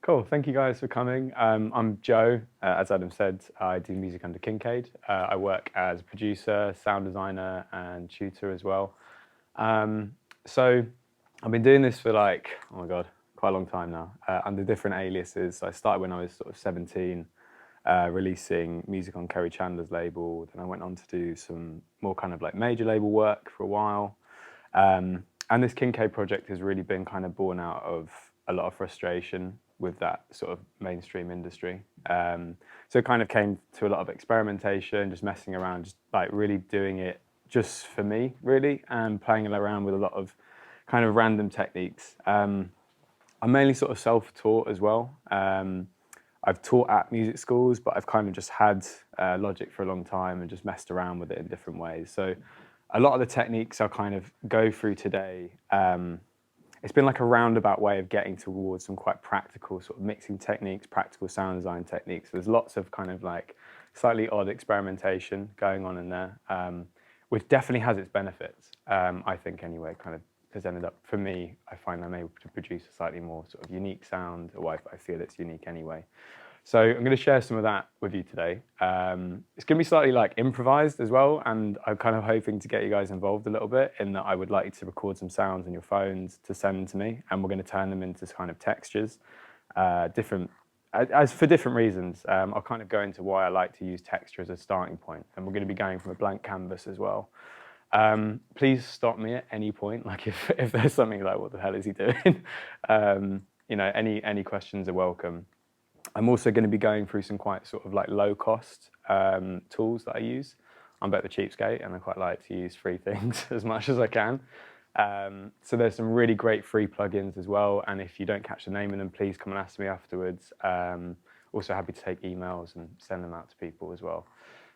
Cool, thank you guys for coming. I'm Joe. As Adam said, I do music under Kincaid. I work as producer, sound designer, and tutor as well. So I've been doing this for like, oh my God, quite a long time now, under different aliases. So I started when I was sort of 17, releasing music on Kerry Chandler's label. Then I went on to do some more kind of like major label work for a while. And this Kincaid project has really been kind of born out of a lot of frustration with that sort of mainstream industry. So it kind of came to a lot of experimentation, just messing around, just like really doing it just for me, really, and playing around with a lot of kind of random techniques. I'm mainly sort of self-taught as well. I've taught at music schools, but I've kind of just had Logic for a long time and just messed around with it in different ways. So a lot of the techniques I'll kind of go through today, it's been like a roundabout way of getting towards some quite practical sort of mixing techniques, practical sound design techniques. There's lots of kind of like slightly odd experimentation going on in there, which definitely has its benefits, I think anyway, kind of has ended up, for me, I find I'm able to produce a slightly more sort of unique sound, or I feel it's unique anyway. So I'm going to share some of that with you today. It's going to be slightly like improvised as well, and I'm kind of hoping to get you guys involved a little bit in that I would like you to record some sounds on your phones to send to me, and we're going to turn them into kind of textures, as for different reasons. I'll kind of go into why I like to use texture as a starting point, and we're going to be going from a blank canvas as well. Please stop me at any point, like if there's something like, what the hell is he doing? You know, any questions are welcome. I'm also going to be going through some quite sort of like low-cost tools that I use. I'm a bit of a cheapskate, and I quite like to use free things as much as I can. So there's some really great free plugins as well, and if you don't catch the name of them, please come and ask me afterwards. Also happy to take emails and send them out to people as well.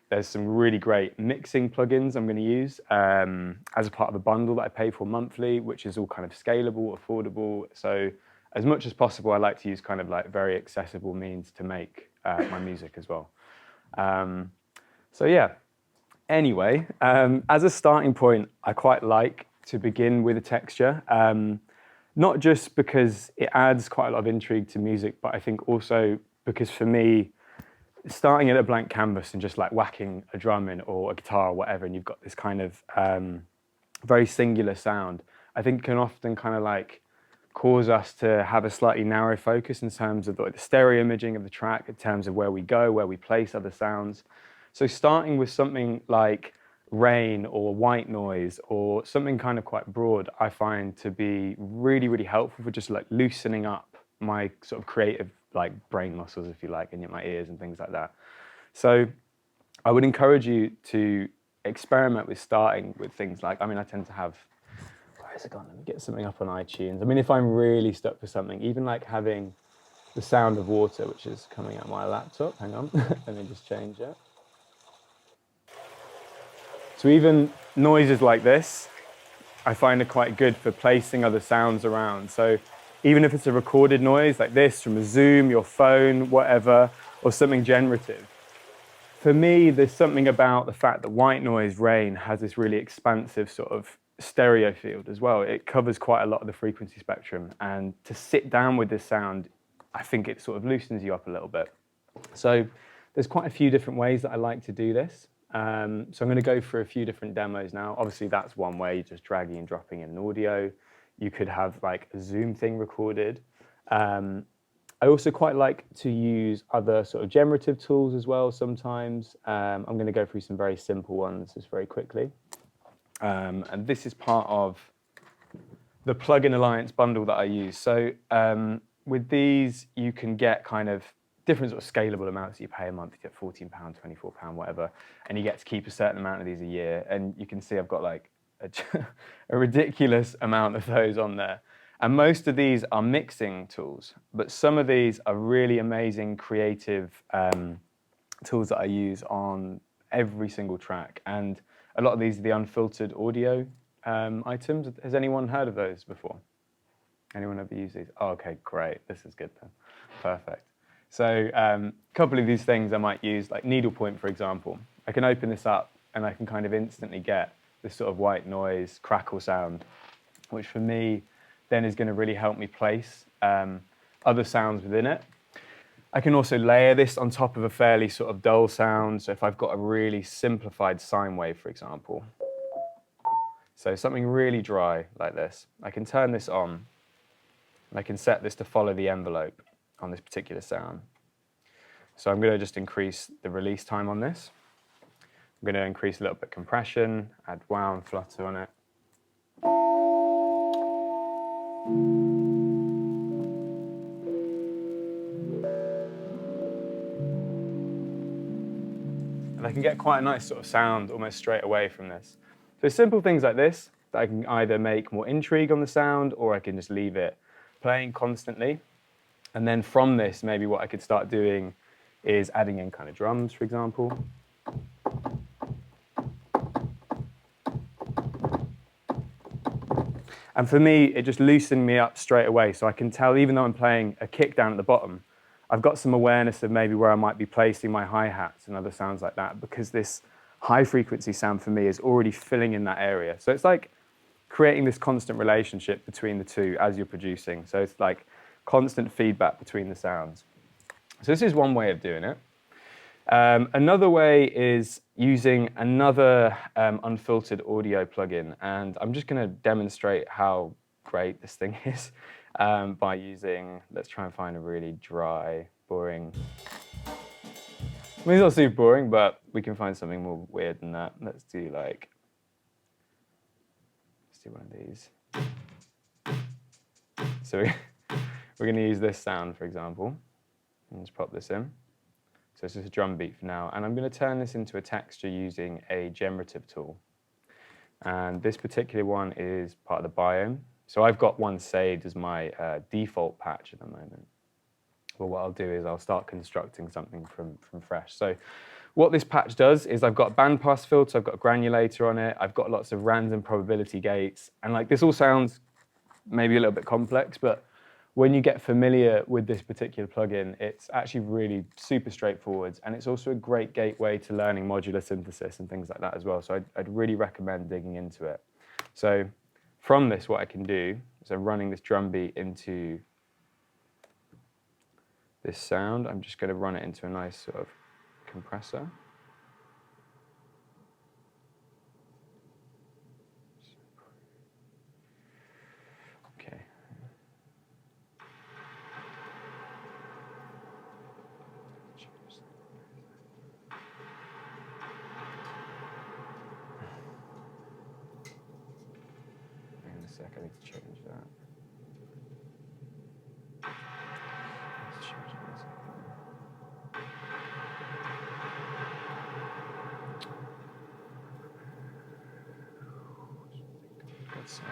There's some really great mixing plugins I'm going to use as a part of a bundle that I pay for monthly, which is all kind of scalable, affordable. So as much as possible, I like to use kind of like very accessible means to make my music as well. So yeah, anyway, as a starting point, I quite like to begin with a texture, not just because it adds quite a lot of intrigue to music, but I think also because for me, starting at a blank canvas and just like whacking a drum in or a guitar or whatever, and you've got this kind of very singular sound, I think can often kind of like cause us to have a slightly narrow focus in terms of the stereo imaging of the track, in terms of where we go, where we place other sounds. So starting with something like rain or white noise or something kind of quite broad, I find to be really, really helpful for just like loosening up my sort of creative like brain muscles, if you like, in my ears and things like that. So I would encourage you to experiment with starting with things like, I mean, I tend to have, where is it gone? Let me get something up on iTunes. I mean, if I'm really stuck for something, even like having the sound of water, which is coming out my laptop, hang on, let me just change it. So even noises like this, I find are quite good for placing other sounds around. So even if it's a recorded noise like this from a Zoom, your phone, whatever, or something generative. For me, there's something about the fact that white noise, rain, has this really expansive sort of stereo field as well. It covers quite a lot of the frequency spectrum. And to sit down with this sound, I think it sort of loosens you up a little bit. So there's quite a few different ways that I like to do this. So I'm going to go through a few different demos now. Obviously, that's one way, just dragging and dropping in an audio. You could have like a Zoom thing recorded. I also quite like to use other sort of generative tools as well sometimes. I'm going to go through some very simple ones just very quickly. And this is part of the Plugin Alliance bundle that I use. So with these, you can get kind of different sort of scalable amounts that you pay a month. You get £14, £24, whatever, and you get to keep a certain amount of these a year. And you can see I've got like a ridiculous amount of those on there. And most of these are mixing tools, but some of these are really amazing creative tools that I use on every single track. And a lot of these are the unfiltered audio items. Has anyone heard of those before? Anyone ever used these? Oh, okay, great. This is good then. Perfect. So a couple of these things I might use, like needlepoint, for example. I can open this up and I can kind of instantly get this sort of white noise crackle sound, which for me then is going to really help me place other sounds within it. I can also layer this on top of a fairly sort of dull sound. So if I've got a really simplified sine wave, for example, so something really dry like this, I can turn this on and I can set this to follow the envelope on this particular sound. So I'm going to just increase the release time on this. I'm going to increase a little bit compression, add wow and flutter on it. And I can get quite a nice sort of sound almost straight away from this. So simple things like this that I can either make more intrigue on the sound, or I can just leave it playing constantly. And then from this, maybe what I could start doing is adding in kind of drums, for example. And for me, it just loosened me up straight away. So I can tell, even though I'm playing a kick down at the bottom, I've got some awareness of maybe where I might be placing my hi-hats and other sounds like that, because this high frequency sound for me is already filling in that area. So it's like creating this constant relationship between the two as you're producing. So it's like constant feedback between the sounds. So this is one way of doing it. Another way is using another unfiltered audio plugin, and I'm just going to demonstrate how great this thing is by using, let's try and find a really dry, boring, I mean, it's not super boring, but we can find something more weird than that. Let's do one of these. So we're going to use this sound, for example, and just pop this in. So it's just a drum beat for now, and I'm going to turn this into a texture using a generative tool. And this particular one is part of the BYOME. So I've got one saved as my default patch at the moment. Well, what I'll do is I'll start constructing something from fresh. So what this patch does is I've got a bandpass filter, I've got a granulator on it, I've got lots of random probability gates, and like this all sounds maybe a little bit complex, but when you get familiar with this particular plugin, it's actually really super straightforward, and it's also a great gateway to learning modular synthesis and things like that as well. So I'd really recommend digging into it. So from this, what I can do is I'm running this drum beat into this sound. I'm just going to run it into a nice sort of compressor. Okay. Hang on a sec, I need to change that. Let's change this. God's sake.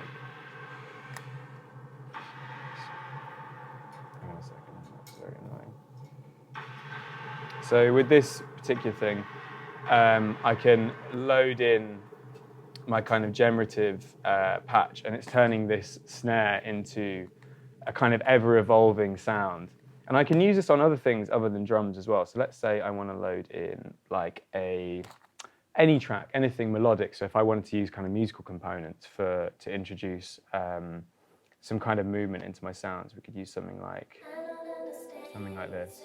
Hang on a second, that's very annoying. So with this particular thing, I can load in my kind of generative patch, and it's turning this snare into a kind of ever-evolving sound. And I can use this on other things other than drums as well. So let's say I want to load in like any track, anything melodic. So if I wanted to use kind of musical components to introduce some kind of movement into my sounds, we could use something like this.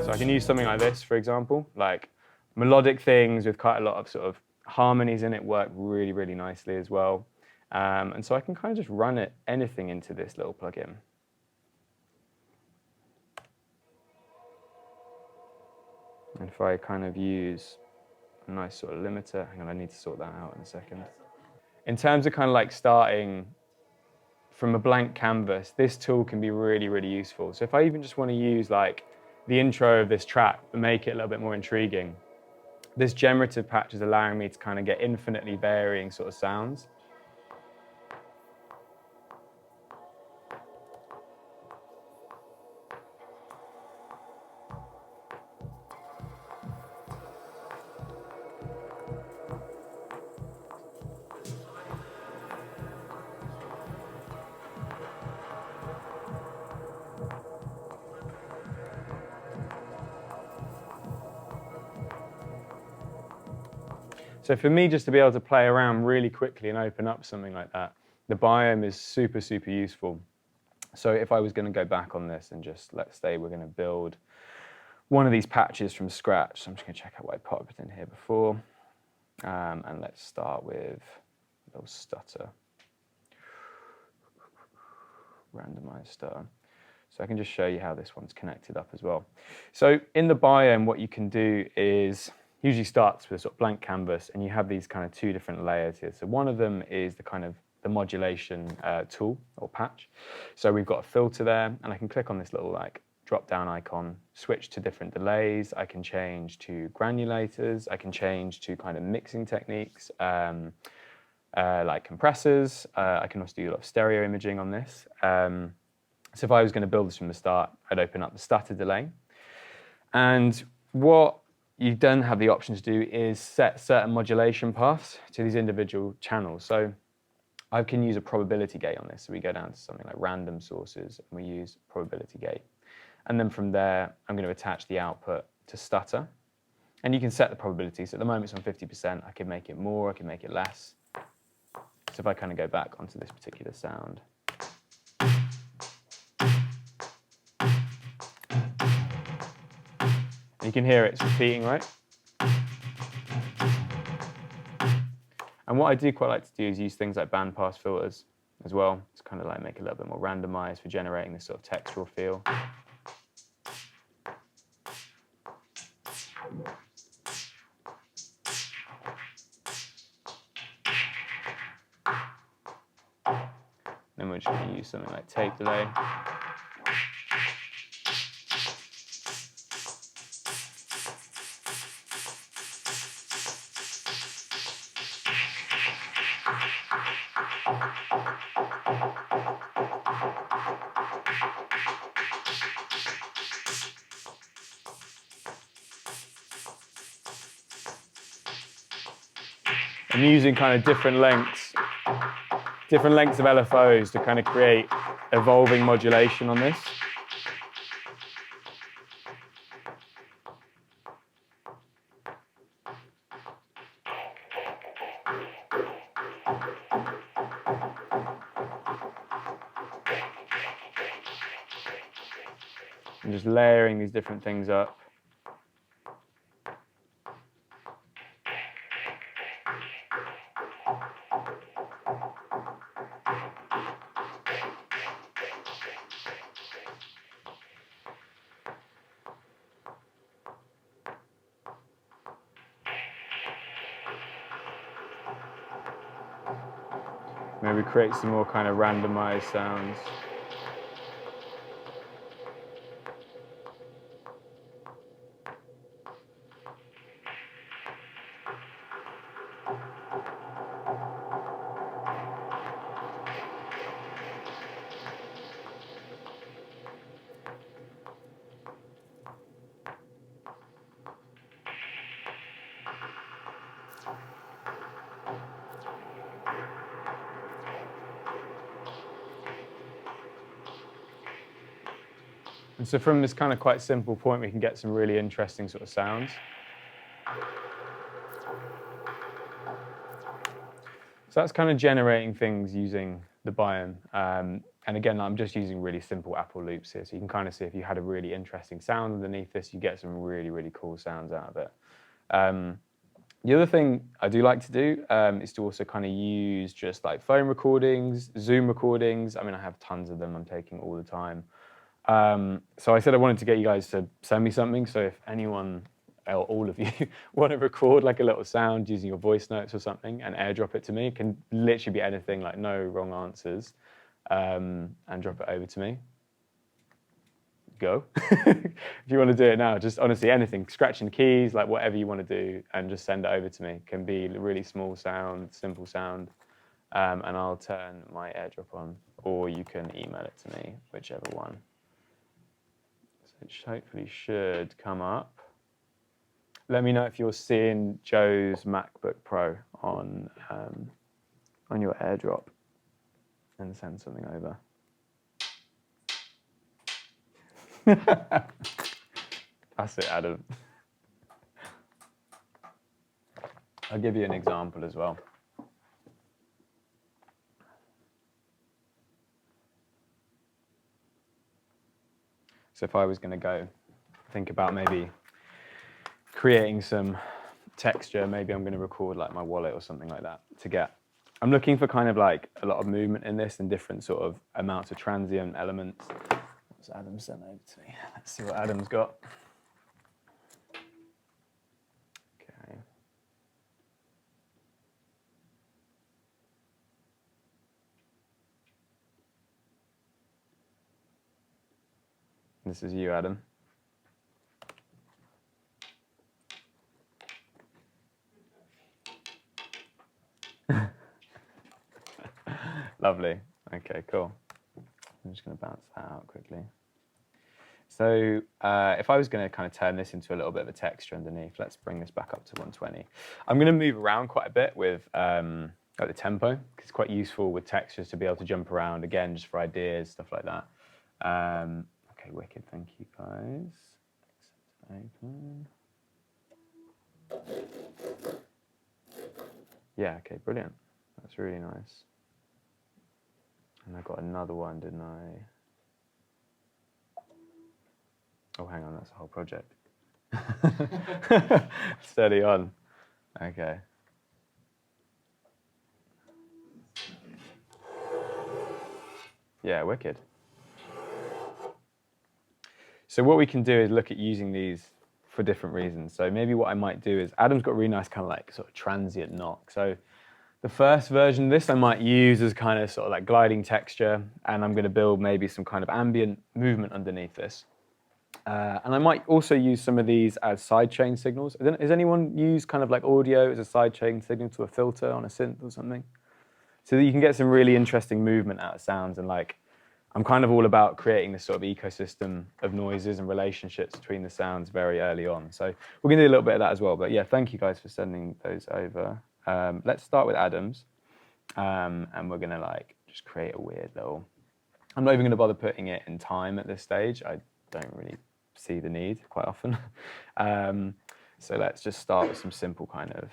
So I can use something like this, for example, like melodic things with quite a lot of sort of harmonies in it work really, really nicely as well. And so I can kind of just run anything into this little plugin. And if I kind of use a nice sort of limiter, hang on, I need to sort that out in a second. In terms of kind of like starting from a blank canvas, this tool can be really, really useful. So if I even just want to use like the intro of this track and make it a little bit more intriguing, this generative patch is allowing me to kind of get infinitely varying sort of sounds. So for me, just to be able to play around really quickly and open up something like that, the biome is super, super useful. So if I was going to go back on this and just, let's say we're going to build one of these patches from scratch. So I'm just going to check out what I popped in here before. And let's start with a little stutter. Randomized stutter. So I can just show you how this one's connected up as well. So in the biome, what you can do is usually starts with a sort of blank canvas, and you have these kind of two different layers here. So one of them is the kind of the modulation tool or patch. So we've got a filter there, and I can click on this little like drop-down icon, switch to different delays. I can change to granulators. I can change to kind of mixing techniques, like compressors. I can also do a lot of stereo imaging on this. So if I was going to build this from the start, I'd open up the stutter delay. And what you then have the option to do is set certain modulation paths to these individual channels. So I can use a probability gate on this. So we go down to something like random sources, and we use probability gate. And then from there, I'm going to attach the output to stutter. And you can set the probability. So at the moment it's on 50%. I could make it more, I could make it less. So if I kind of go back onto this particular sound. You can hear it's repeating, right? And what I do quite like to do is use things like bandpass filters as well. It's kind of like make it a little bit more randomized for generating this sort of textural feel. Then we're just going to use something like tape delay. I'm using kind of different lengths of LFOs to kind of create evolving modulation on this. I'm just layering these different things up. Maybe create some more kind of randomized sounds. And so from this kind of quite simple point, we can get some really interesting sort of sounds. So that's kind of generating things using the biome. And again, I'm just using really simple Apple loops here. So you can kind of see if you had a really interesting sound underneath this, you get some really, really cool sounds out of it. The other thing I do like to do is to also kind of use just like phone recordings, Zoom recordings. I mean, I have tons of them I'm taking all the time. So I said I wanted to get you guys to send me something. So if anyone, or all of you, want to record like a little sound using your voice notes or something and airdrop it to me, it can literally be anything, like no wrong answers, and drop it over to me. Go. If you want to do it now, just honestly anything, scratching the keys, like whatever you want to do, and just send it over to me. It can be a really small sound, simple sound, and I'll turn my airdrop on, or you can email it to me, whichever one. So it hopefully should come up. Let me know if you're seeing Joe's MacBook Pro on your airdrop, and send something over. That's it, Adam. I'll give you an example as well. So if I was going to go think about maybe creating some texture, maybe I'm going to record like my wallet or something like that to get. I'm looking for kind of like a lot of movement in this and different sort of amounts of transient elements. What's Adam sent over to me? Let's see what Adam's got. Okay. This is you, Adam. Lovely. Okay, cool. I'm just going to bounce that out quickly. So if I was going to kind of turn this into a little bit of a texture underneath, let's bring this back up to 120. I'm going to move around quite a bit with like the tempo, because it's quite useful with textures to be able to jump around, again, just for ideas, stuff like that. Okay, wicked, thank you guys. Open. Yeah, okay, brilliant. That's really nice. And I got another one, didn't I? Oh, hang on, that's a whole project. Steady on. Okay. Yeah, wicked. So what we can do is look at using these for different reasons. So maybe what I might do is, Adam's got a really nice kind of like sort of transient knock. So the first version of this I might use as kind of sort of like gliding texture, and I'm going to build maybe some kind of ambient movement underneath this. And I might also use some of these as sidechain signals. Has anyone used kind of like audio as a sidechain signal to a filter on a synth or something? So that you can get some really interesting movement out of sounds, and like, I'm kind of all about creating this sort of ecosystem of noises and relationships between the sounds very early on. So we're going to do a little bit of that as well. But yeah, thank you guys for sending those over. Let's start with Adam's, and we're going to like just create a weird little. I'm not even going to bother putting it in time at this stage. I don't really see the need quite often. So let's just start with some simple kind of.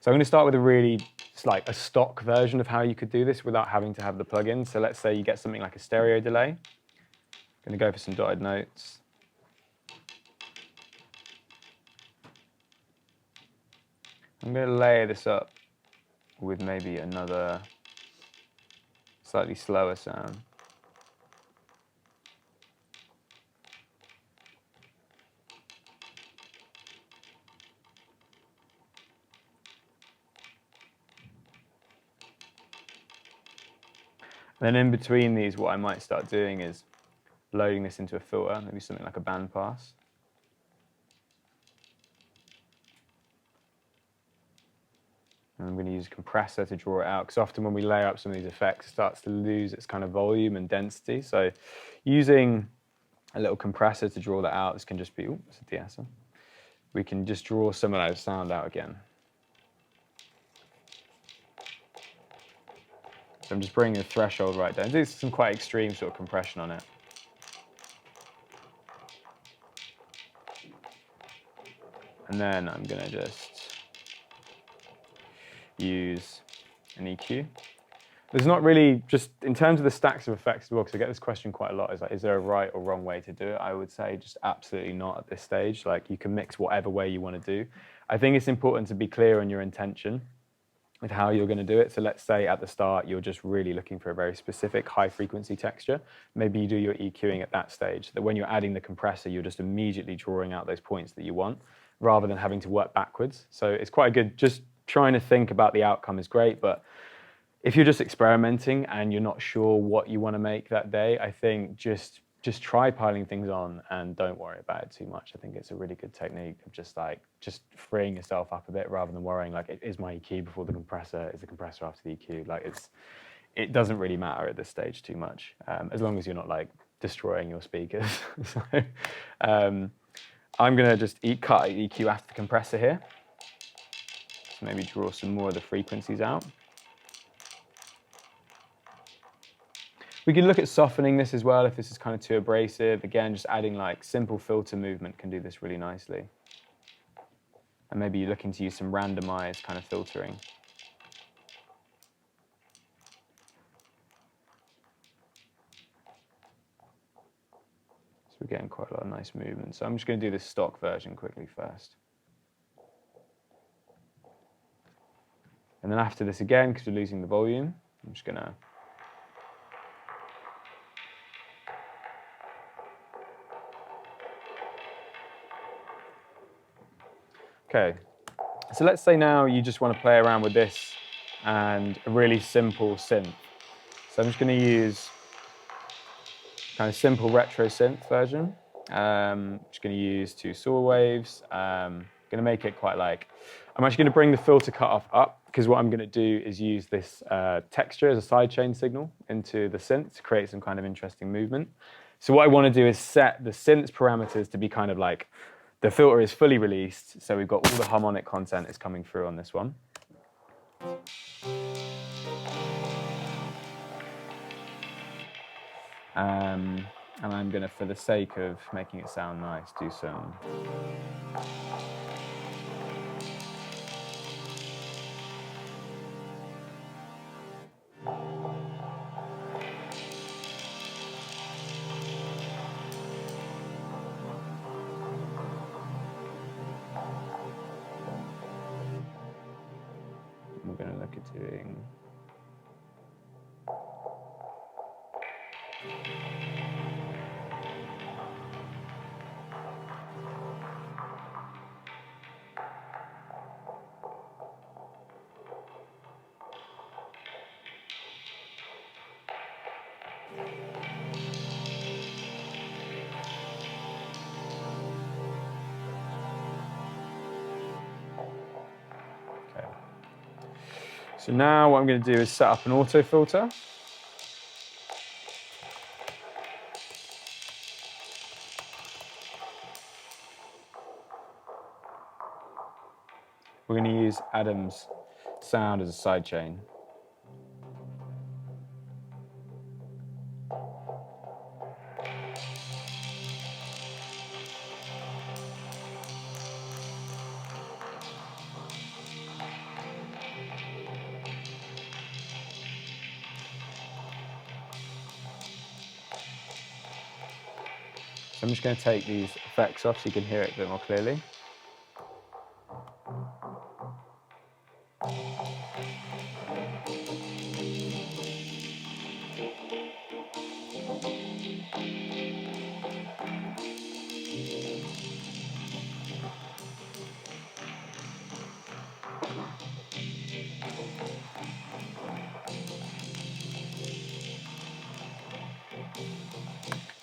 So I'm going to start with a really, it's like a stock version of how you could do this without having to have the plugin. So let's say you get something like a stereo delay. I'm going to go for some dotted notes. I'm going to layer this up with maybe another slightly slower sound. And then in between these, what I might start doing is loading this into a filter, maybe something like a bandpass. And I'm going to use a compressor to draw it out, because often when we layer up some of these effects, it starts to lose its kind of volume and density. So using a little compressor to draw that out, this can just be, oh, it's a de-esser. We can just draw some of that sound out again. So I'm just bringing the threshold right down. There's some quite extreme sort of compression on it. And then I'm going to just use an EQ. There's not really, just in terms of the stacks of effects as well, because I get this question quite a lot, is like, is there a right or wrong way to do it? I would say just absolutely not at this stage. Like, you can mix whatever way you want to do. I think it's important to be clear on your intention with how you're going to do it. So let's say at the start, you're just really looking for a very specific high frequency texture. Maybe you do your EQing at that stage, that when you're adding the compressor, you're just immediately drawing out those points that you want, rather than having to work backwards. So it's quite good, just trying to think about the outcome is great, but if you're just experimenting and you're not sure what you want to make that day, I think just try piling things on and don't worry about it too much. I think it's a really good technique of just freeing yourself up a bit rather than worrying like, is my EQ before the compressor, is the compressor after the EQ? Like, it doesn't really matter at this stage too much, as long as you're not like destroying your speakers. So I'm gonna just cut EQ after the compressor here. So maybe draw some more of the frequencies out. We can look at softening this as well if this is kind of too abrasive. Again, just adding like simple filter movement can do this really nicely. And maybe you're looking to use some randomized kind of filtering. getting quite a lot of nice movement. So I'm just going to do this stock version quickly first. And then after this again, because we're losing the volume, I'm just going to okay, so let's say now you just want to play around with this and a really simple synth. So I'm just going to use kind of simple retro synth version. Just going to use 2 saw waves. Going to make it quite like, I'm actually going to bring the filter cutoff up because what I'm going to do is use this texture as a sidechain signal into the synth to create some kind of interesting movement. So what I want to do is set the synth's parameters to be kind of like, the filter is fully released, so we've got all the harmonic content is coming through on this one. And I'm going to, for the sake of making it sound nice, do some. We're going to look at doing. Okay. So now what I'm going to do is set up an auto filter. We're going to use Adam's sound as a sidechain. So I'm just going to take these effects off so you can hear it a bit more clearly.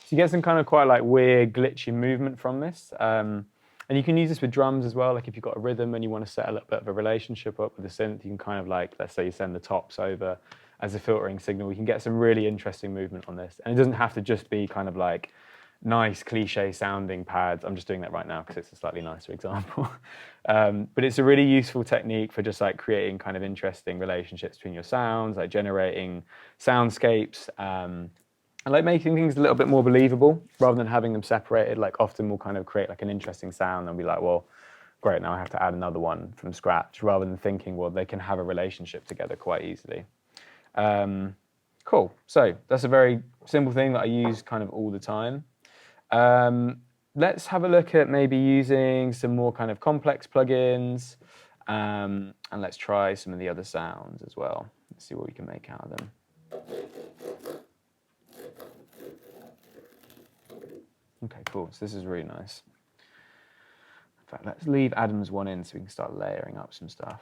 So you get some kind of quite like weird glitchy movement from this. And you can use this with drums as well. Like if you've got a rhythm and you want to set a little bit of a relationship up with the synth, you can kind of like, let's say you send the tops over as a filtering signal. We can get some really interesting movement on this. And it doesn't have to just be kind of like nice cliche sounding pads. I'm just doing that right now because it's a slightly nicer example. But it's a really useful technique for just like creating kind of interesting relationships between your sounds, like generating soundscapes, and like making things a little bit more believable rather than having them separated. Like often we'll kind of create like an interesting sound and be like, well, great, now I have to add another one from scratch, rather than thinking, well, they can have a relationship together quite easily. Cool, so that's a very simple thing that I use kind of all the time. Let's have a look at maybe using some more kind of complex plugins, and let's try some of the other sounds as well. Let's see what we can make out of them. Okay, cool. So this is really nice. In fact, let's leave Adam's one in so we can start layering up some stuff.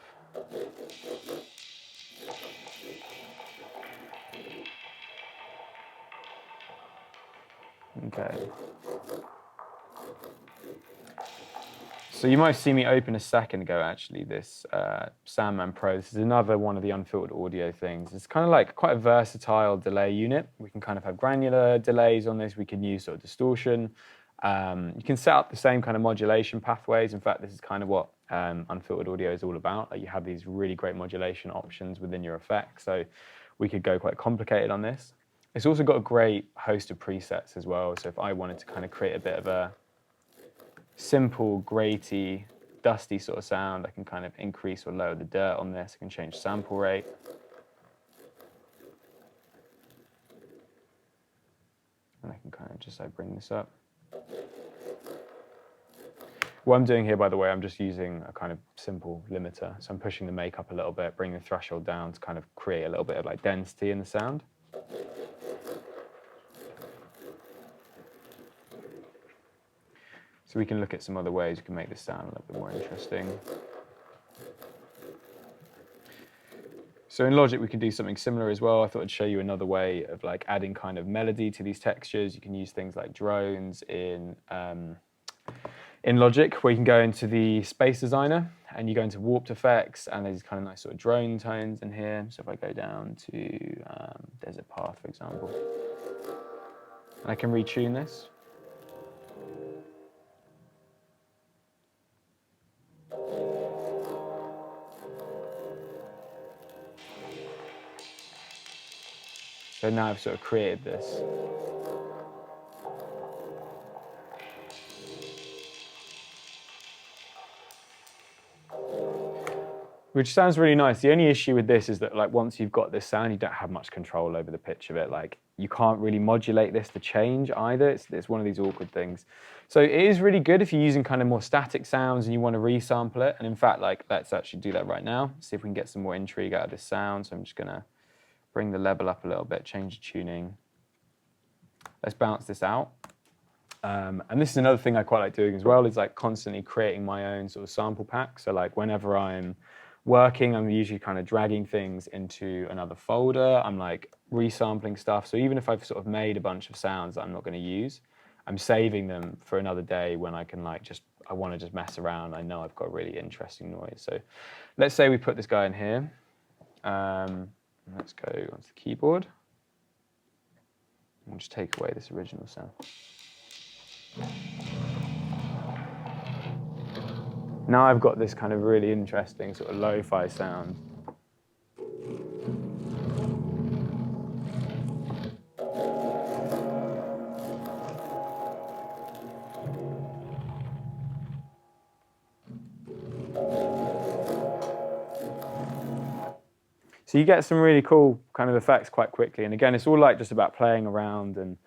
Okay. So you might have seen me open a second ago, actually, this Soundman Pro. This is another one of the unfiltered audio things. It's kind of like quite a versatile delay unit. We can kind of have granular delays on this. We can use sort of distortion. You can set up the same kind of modulation pathways. In fact, this is kind of what unfiltered audio is all about. Like you have these really great modulation options within your effect. So we could go quite complicated on this. It's also got a great host of presets as well. So if I wanted to kind of create a bit of a simple, graty, dusty sort of sound, I can kind of increase or lower the dirt on this. I can change sample rate. And I can kind of just like bring this up. What I'm doing here, by the way, I'm just using a kind of simple limiter. So I'm pushing the make up a little bit, bringing the threshold down to kind of create a little bit of like density in the sound. So we can look at some other ways we can make this sound a little bit more interesting. So in Logic, we can do something similar as well. I thought I'd show you another way of like adding kind of melody to these textures. You can use things like drones in Logic, where you can go into the space designer and you go into warped effects, and there's kind of nice sort of drone tones in here. So if I go down to desert path, for example, and I can retune this. So now I've sort of created this. Which sounds really nice. The only issue with this is that like once you've got this sound, you don't have much control over the pitch of it. Like you can't really modulate this to change either. It's one of these awkward things. So it is really good if you're using kind of more static sounds and you want to resample it. And in fact, like let's actually do that right now. See if we can get some more intrigue out of this sound. So I'm just gonna bring the level up a little bit, change the tuning. Let's bounce this out. And this is another thing I quite like doing as well, is like constantly creating my own sort of sample pack. So like whenever I'm working, I'm usually kind of dragging things into another folder. I'm like resampling stuff. So even if I've sort of made a bunch of sounds that I'm not going to use, I'm saving them for another day when I can like I want to just mess around. I know I've got really interesting noise. So let's say we put this guy in here. Let's go onto the keyboard. We'll just take away this original sound. Now I've got this kind of really interesting sort of lo-fi sound. So you get some really cool kind of effects quite quickly. And again, it's all like just about playing around, and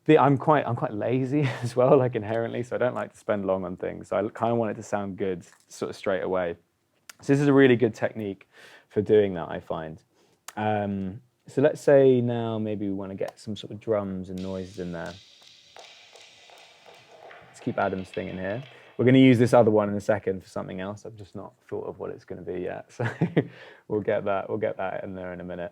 I'm quite lazy as well, like inherently, so I don't like to spend long on things. So I kind of want it to sound good sort of straight away. So this is a really good technique for doing that, I find. So let's say now maybe we want to get some sort of drums and noises in there. Let's keep Adam's thing in here. We're going to use this other one in a second for something else. I've just not thought of what it's going to be yet. So we'll get that in there in a minute.